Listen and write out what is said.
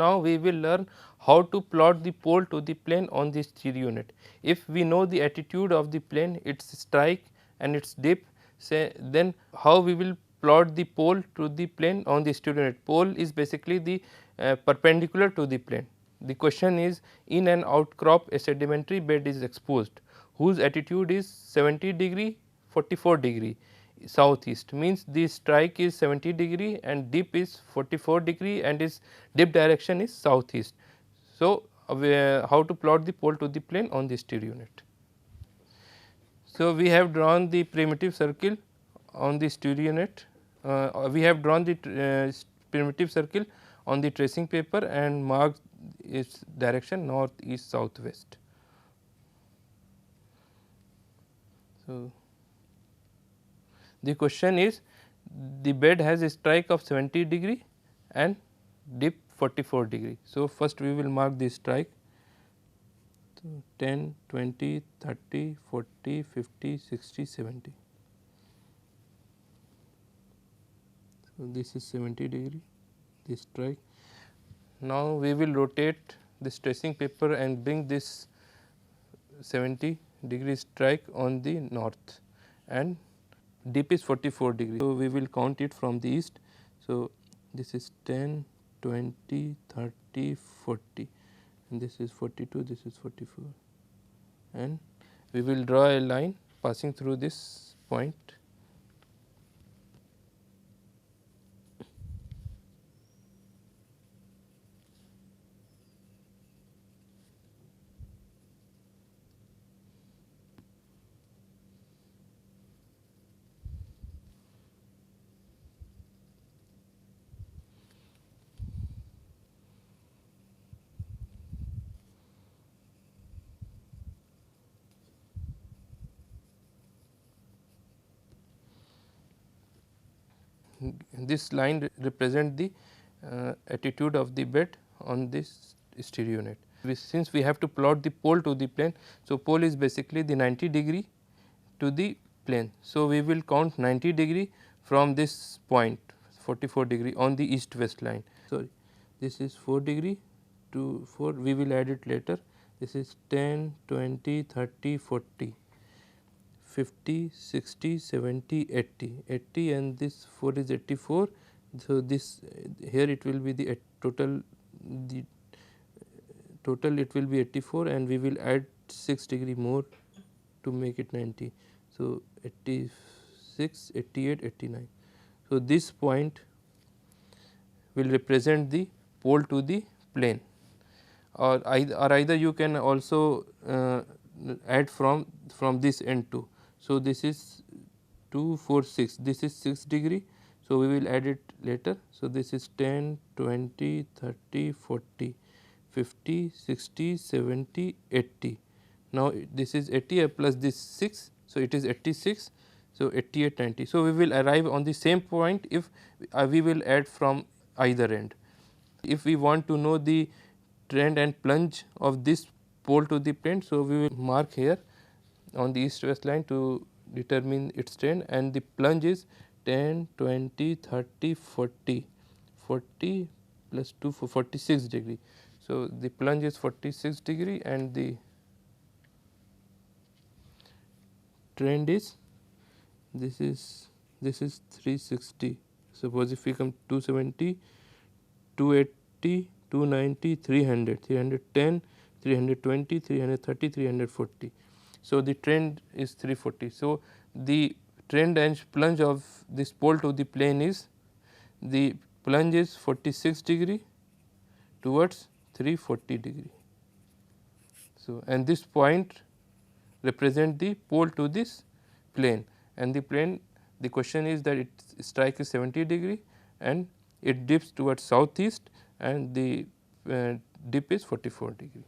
now we will learn how to plot the pole to the plane on the Stereonet. If we know the attitude of the plane, its strike and its dip, say then how we will plot the pole to the plane on the Stereonet. Pole is basically the perpendicular to the plane. The question is, in an outcrop a sedimentary bed is exposed whose attitude is 70 degree 44 degree southeast, means the strike is 70 degree and dip is 44 degree and its dip direction is southeast. So, how to plot the pole to the plane on the Stereonet. So, we have drawn the primitive circle on the Stereonet. We have drawn the primitive circle on the tracing paper and marked its direction north, east, south, west. So, the question is, the bed has a strike of 70 degree and dip 44 degree. So, first we will mark the strike. So, 10, 20, 30, 40, 50, 60, 70. So, this is 70 degree, this strike. Now, we will rotate this tracing paper and bring this 70 degree strike on the north and dip is 44 degree. So, we will count it from the east. So, this is 10, 20, 30, 40 and this is 42, this is 44 and we will draw a line passing through this point. This line represent the attitude of the bed on this Stereonet. Since we have to plot the pole to the plane, so pole is basically the 90 degree to the plane. So, we will count 90 degree from this point 44 degree on the east west line. Sorry, this is 4 degree to 4, we will add it later. This is 10, 20, 30, 40. 50, 60, 70, 80, 80 and this 4 is 84. So, this here it will be the total it will be 84 and we will add 6 degree more to make it 90. So, 86, 88, 89. So, this point will represent the pole to the plane or either you can also add from this end too. So, this is 2, 4, 6, this is 6 degree. So, we will add it later. So, this is 10, 20, 30, 40, 50, 60, 70, 80. Now, this is 80 plus this 6. So, it is 86. So, 88, 90. So, we will arrive on the same point if we will add from either end. If we want to know the trend and plunge of this pole to the plane, so we will mark here on the east west line to determine its trend and the plunge is 10, 20, 30, 40, 40 plus 2 for 46 degree. So, the plunge is 46 degree and the trend is this is 360. Suppose if we come 270, 280, 290, 300, 310, 320, 330, 340. So, the trend is 340. So, the trend and plunge of this pole to the plane is, the plunge is 46 degree towards 340 degree. So, and this point represent the pole to this plane and the plane, the question is that its strike is 70 degree and it dips towards southeast and the dip is 44 degree.